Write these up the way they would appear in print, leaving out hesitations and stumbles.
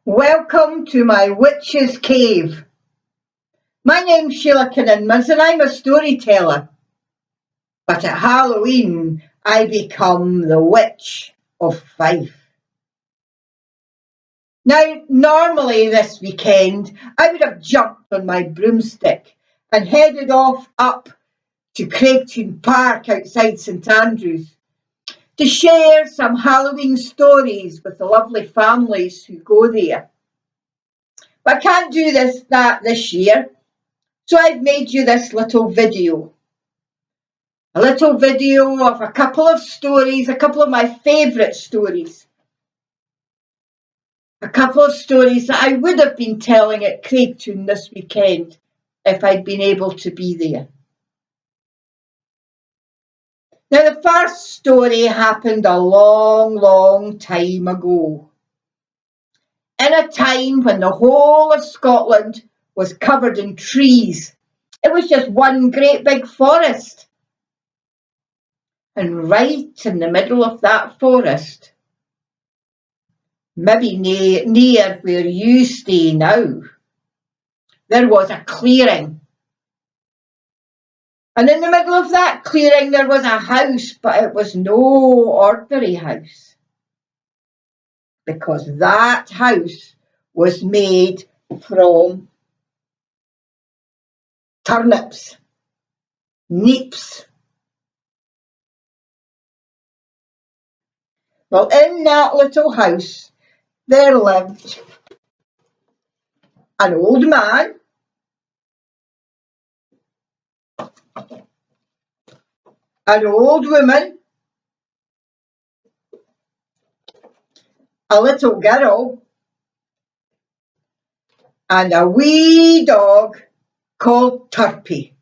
Welcome to my witch's cave. My name's Sheila Caninmas and I'm a storyteller. But at Halloween, I become the Witch of Fife. Now, normally this weekend, I would have jumped on my broomstick and headed off up to Craigtown Park outside St Andrews to share some Halloween stories with the lovely families who go there. But I can't do that this year. So I've made you this little video. A little video of a couple of stories, a couple of my favourite stories. A couple of stories that I would have been telling at Craigtown this weekend if I'd been able to be there. Now the first story happened a long time ago. In a time when the whole of Scotland was covered in trees. It was just one great big forest. And right in the middle of that forest, maybe near where you stay now, there was a clearing. And in the middle of that clearing there was a house, but it was no ordinary house. Because that house was made from turnips, neeps. Well, in that little house there lived an old man, an old woman, a little girl, and a wee dog called Turpie.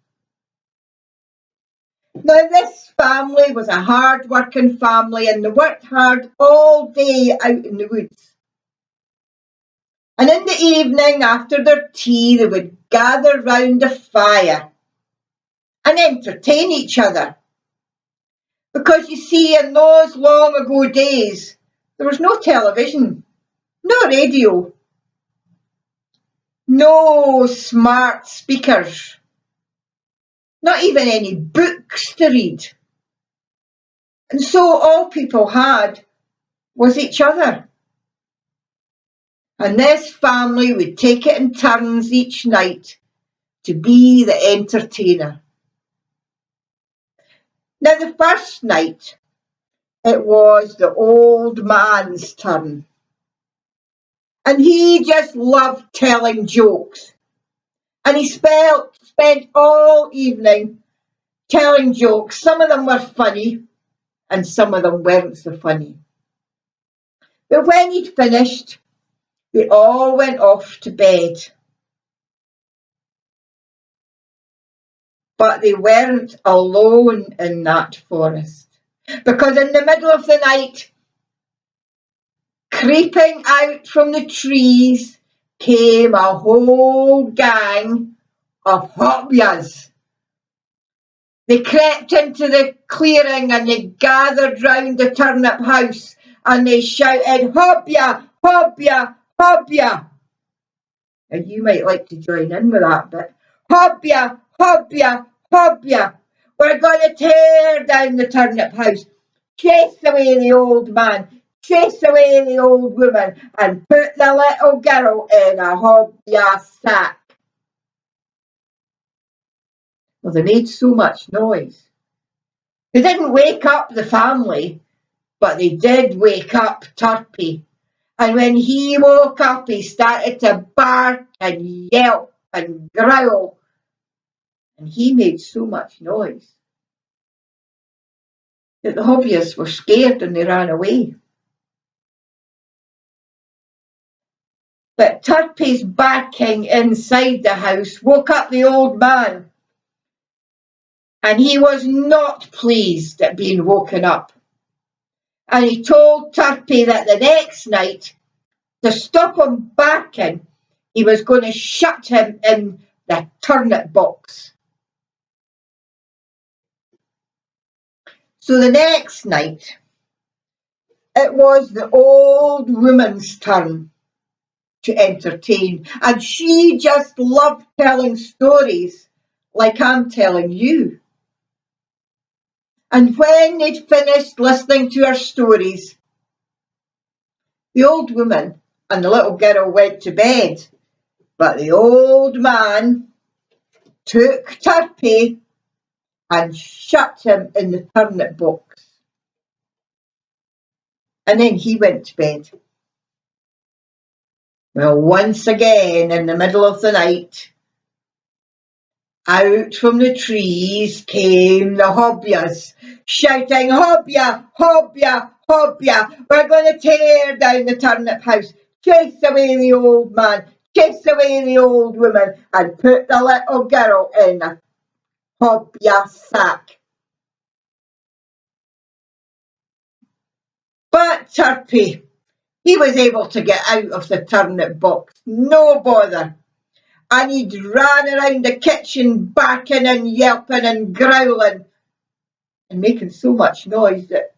Now this family was a hard-working family and they worked hard all day out in the woods. And in the evening after their tea they would gather round the fire and entertain each other. Because you see, in those long ago days there was no television, no radio, no smart speakers, not even any books to read. And so all people had was each other. And this family would take it in turns each night to be the entertainer. Now the first night, it was the old man's turn. And he just loved telling jokes. And he spent all evening telling jokes. Some of them were funny and some of them weren't so funny. But when he'd finished, they all went off to bed. But they weren't alone in that forest. Because in the middle of the night, creeping out from the trees, came a whole gang of Hobyas. They crept into the clearing and they gathered round the turnip house and they shouted, "Hobya, Hobya, Hobya." And you might like to join in with that bit. Hobya, Hobya, Hobya. We're going to tear down the turnip house, chase away the old man, chase away the old woman, and put the little girl in a Hobya sack. Well, they made so much noise. They didn't wake up the family, but they did wake up Turpie. And when he woke up, he started to bark and yelp and growl. And he made so much noise that the Hobyas were scared and they ran away. But Turpie's barking inside the house woke up the old man. And he was not pleased at being woken up. And he told Turpie that the next night, to stop him barking, he was going to shut him in the turnip box. So the next night, it was the old woman's turn. to entertain, and she just loved telling stories like I'm telling you. And when they'd finished listening to her stories, the old woman and the little girl went to bed, but the old man took Turpie and shut him in the turnip box. And then he went to bed. Well, once again, in the middle of the night, out from the trees came the Hobyas, shouting, "Hobya, Hobya, Hobya, we're going to tear down the turnip house, chase away the old man, chase away the old woman, and put the little girl in a Hobya sack." But Turpie, he was able to get out of the turnip box, no bother. And he'd ran around the kitchen barking and yelping and growling and making so much noise that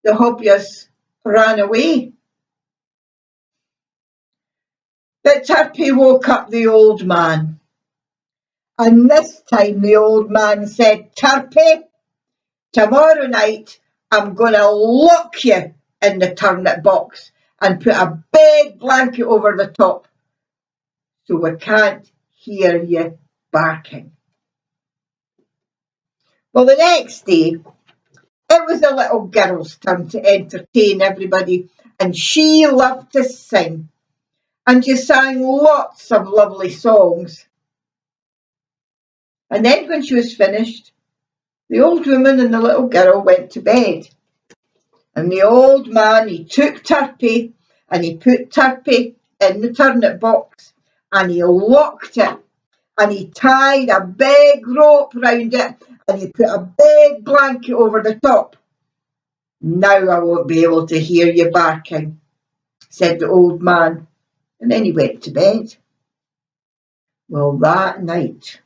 the Hobyas ran away. But Turpie woke up the old man, and this time the old man said, "Turpie, tomorrow night I'm going to lock you in the turnip box and put a big blanket over the top so we can't hear you barking." Well, the next day, it was the little girl's turn to entertain everybody, and she loved to sing, and she sang lots of lovely songs. And then when she was finished, the old woman and the little girl went to bed. And the old man, he took Turpie and he put Turpie in the turnip box and he locked it and he tied a big rope round it and he put a big blanket over the top. "Now I won't be able to hear you barking," said the old man, and then he went to bed. Well, that night,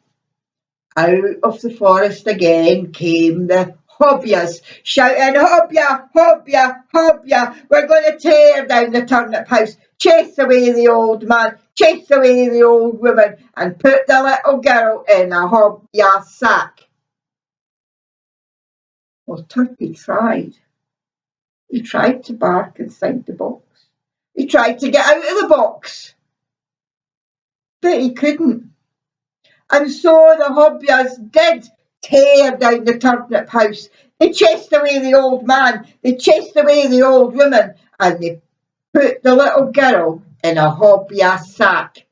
out of the forest again came the Hobyas, shouting, "Hobya, Hobya, Hobya, we're going to tear down the turnip house, chase away the old man, chase away the old woman, and put the little girl in a Hobya sack." Well, Turpie tried. He tried to bark inside the box. He tried to get out of the box, but he couldn't. And so the Hobyas did tear down the turnip house. They chased away the old man, they chased away the old woman, and they put the little girl in a Hobya sack.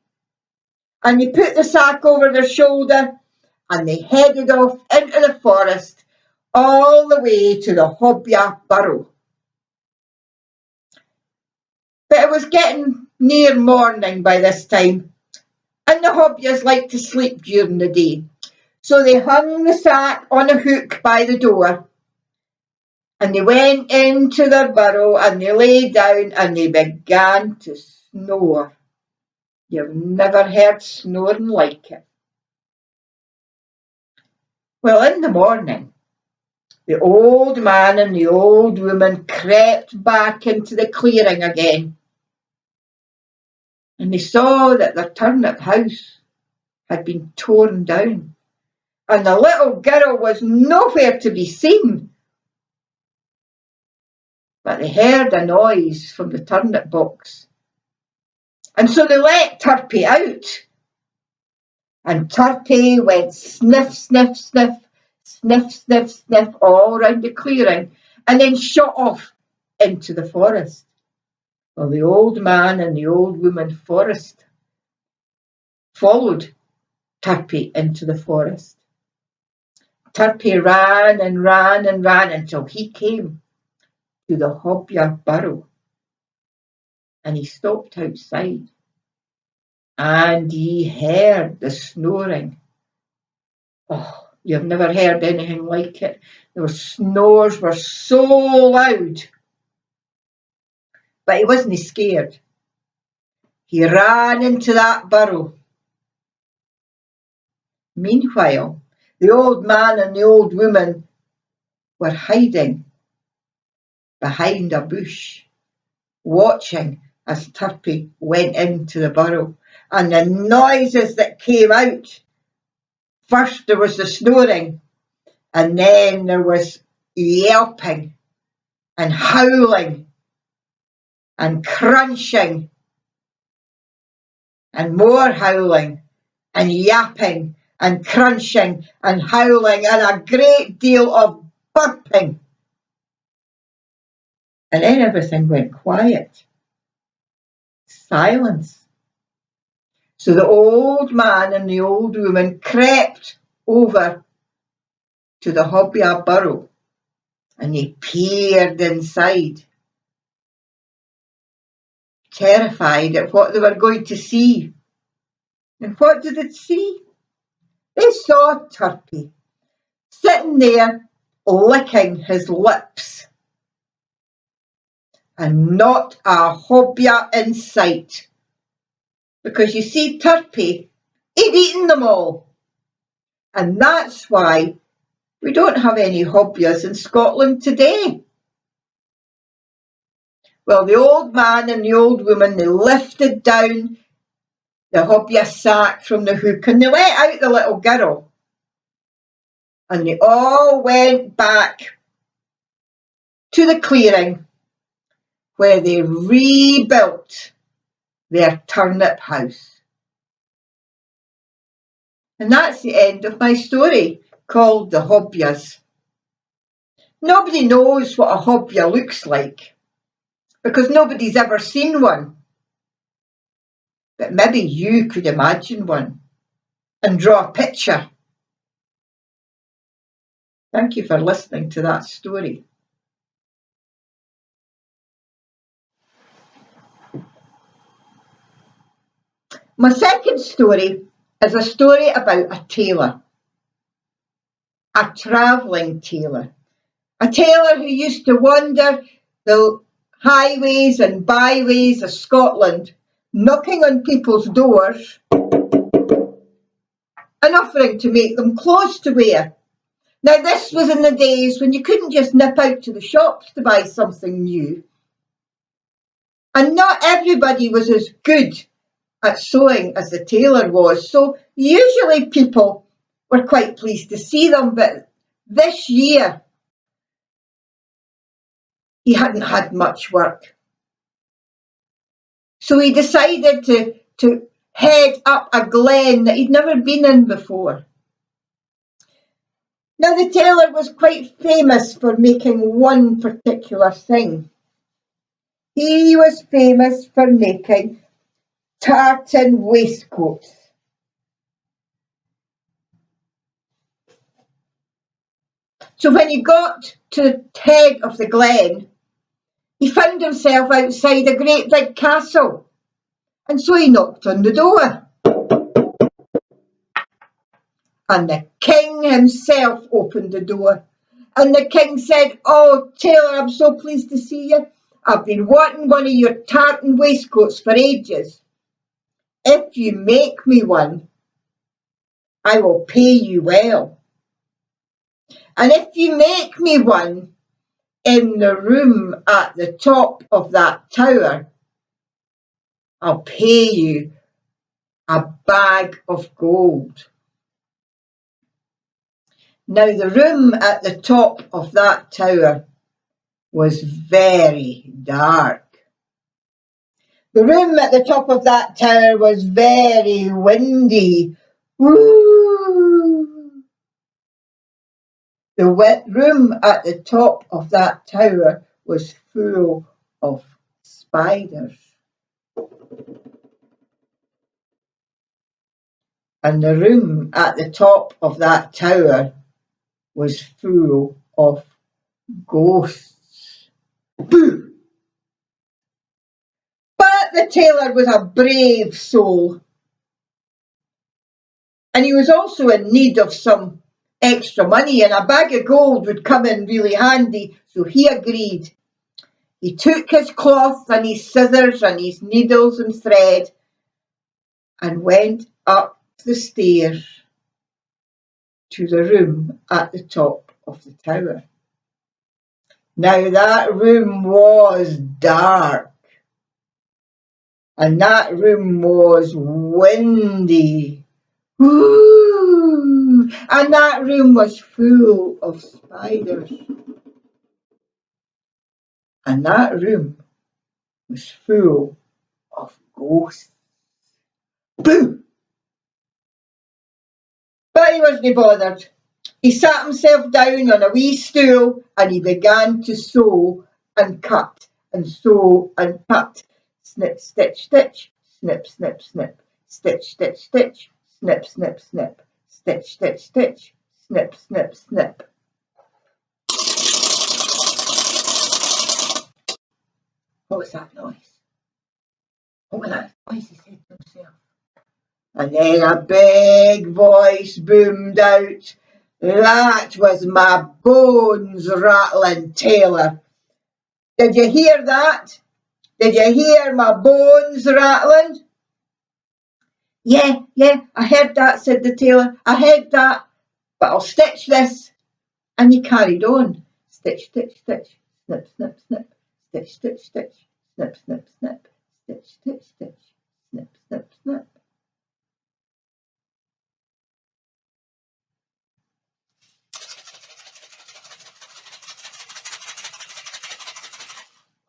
And they put the sack over their shoulder and they headed off into the forest all the way to the Hobya burrow. But it was getting near morning by this time, and the Hobyas liked to sleep during the day. So they hung the sack on a hook by the door and they went into their burrow and they lay down and they began to snore. You've never heard snoring like it. Well, in the morning, the old man and the old woman crept back into the clearing again and they saw that their turnip house had been torn down and the little girl was nowhere to be seen. But they heard a noise from the turnip box. And so they let Turpie out. And Turpie went sniff, sniff, sniff, sniff, sniff, sniff all round the clearing and then shot off into the forest. Well, the old man and the old woman forest followed Turpie into the forest. Turpie ran and ran and ran until he came to the Hobya burrow. And he stopped outside and he heard the snoring. Oh, you've never heard anything like it. Those snores were so loud. But he wasn't scared. He ran into that burrow. Meanwhile, the old man and the old woman were hiding behind a bush, watching as Turpie went into the burrow, and the noises that came out. First there was the snoring, and then there was yelping and howling and crunching and more howling and yapping and crunching and howling and a great deal of burping. And then everything went quiet. Silence. So the old man and the old woman crept over to the Hobya burrow and they peered inside, terrified at what they were going to see. And what did it see? They saw Turpie sitting there licking his lips and not a Hobya in sight. Because you see, Turpie, he'd eaten them all. And that's why we don't have any Hobyas in Scotland today. Well, the old man and the old woman, they lifted down the Hobya sack from the hook and they let out the little girl. And they all went back to the clearing where they rebuilt their turnip house. And that's the end of my story, called The Hobyas. Nobody knows what a Hobya looks like, because nobody's ever seen one. But maybe you could imagine one and draw a picture. Thank you for listening to that story. My second story is a story about a tailor, a travelling tailor, a tailor who used to wander the highways and byways of Scotland, knocking on people's doors and offering to make them clothes to wear. Now, this was in the days when you couldn't just nip out to the shops to buy something new. And not everybody was as good at sewing as the tailor was, so usually people were quite pleased to see them, but this year he hadn't had much work. So he decided to head up a glen that he'd never been in before. Now, the tailor was quite famous for making one particular thing. He was famous for making tartan waistcoats. So when he got to the head of the glen, he found himself outside a great big castle. And so he knocked on the door. And the king himself opened the door. And the king said, "Oh, tailor, I'm so pleased to see you. I've been wanting one of your tartan waistcoats for ages. If you make me one, I will pay you well. And if you make me one in the room at the top of that tower, I'll pay you a bag of gold." Now, the room at the top of that tower was very dark. The room at the top of that tower was very windy. Woo! The room at the top of that tower was full of spiders. And the room at the top of that tower was full of ghosts. Boo! But the tailor was a brave soul. And he was also in need of some extra money, and a bag of gold would come in really handy, so he agreed. He took his cloth and his scissors and his needles and thread and went up the stairs to the room at the top of the tower. Now, that room was dark. and that room was windy. Ooh, and that room was full of spiders. And that room was full of ghosts. Boo! But he wasn't bothered. He sat himself down on a wee stool and he began to sew and cut and sew and cut. Snip, stitch, stitch, snip, snip, snip, stitch, stitch, stitch, snip, snip, snip, stitch, stitch, stitch, snip, snip, snip. What was that noise? What was that noise? He said to himself. And then a big voice boomed out. That was my bones rattling, Tailor. Did you hear that? Did you hear my bones rattling? Yeah, I heard that, said the tailor. I heard that, but I'll stitch this. And he carried on. Stitch, stitch, stitch, snip, snip, snip, stitch, stitch, stitch, snip, snip, snip, stitch, stitch, stitch, snip, snip, snip.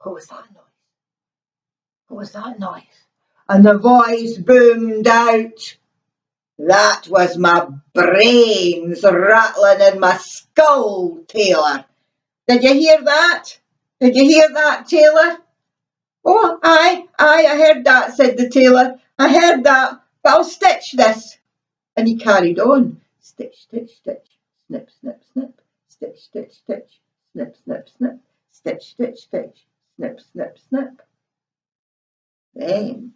What was that noise? What was that noise? And the voice boomed out. That was my brains rattling in my skull, Tailor. Did you hear that? Did you hear that, Tailor? Oh, I heard that, said the tailor. I heard that, but I'll stitch this. And he carried on. Stitch, stitch, stitch, snip, snip, snip, stitch, stitch, stitch, snip, snip, snip, stitch, stitch, stitch, snip, snip, snip. Then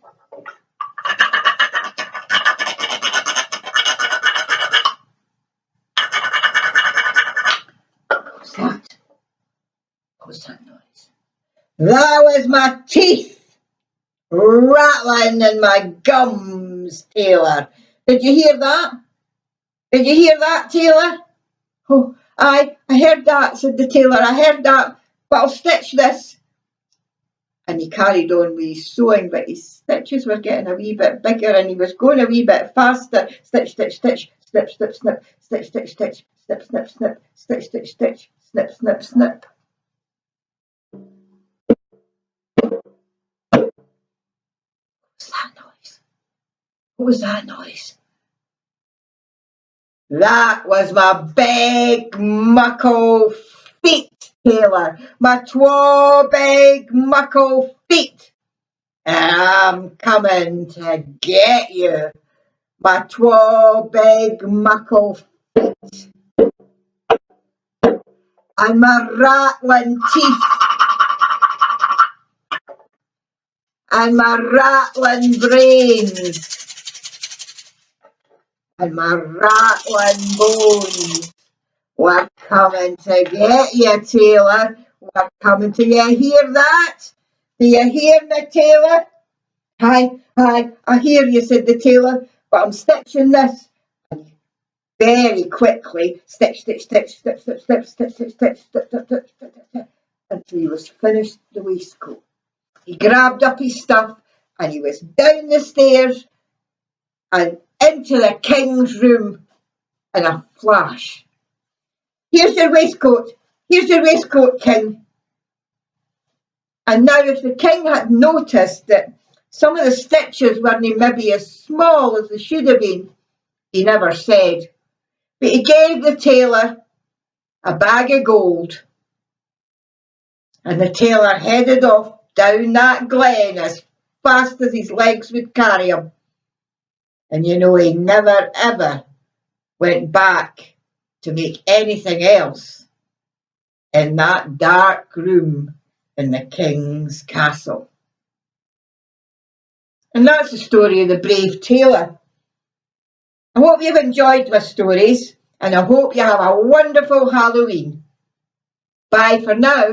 what was that? What was that noise? That was my teeth rattling in my gums, Tailor. Did you hear that? Did you hear that, Tailor? Oh, I heard that, said the tailor. I heard that, but I'll stitch this. And he carried on with his sewing, but his stitches were getting a wee bit bigger and he was going a wee bit faster. Stitch, stitch, stitch, snip, snip, snip, stitch, stitch, stitch, snip, snip, snip, stitch, stitch, stitch, snip, snip, snip. What was that noise? What was that noise? That was my big muckle feet, Tailor. My twa big muckle feet. I'm coming to get you, my twa big muckle feet and my rattling teeth and my rattling brains and my rattling bones. We're coming to get you, Tailor. We're coming to you. Hear that? Do you hear me, Tailor? Aye, I hear you, said the tailor, but I'm stitching this. Very quickly, stitch, stitch, stitch, stitch, stitch, stitch, stitch, stitch, stitch, stitch, stitch, stitch, stitch, until he was finished the waistcoat. He grabbed up his stuff and he was down the stairs and into the king's room in a flash. Here's your waistcoat. Here's your waistcoat, king. And now if the king had noticed that some of the stitches weren't maybe as small as they should have been, he never said. But he gave the tailor a bag of gold, and the tailor headed off down that glen as fast as his legs would carry him. And you know, he never ever went back to make anything else in that dark room in the king's castle. And that's the story of the brave tailor. I hope you've enjoyed my stories, and I hope you have a wonderful Halloween. Bye for now.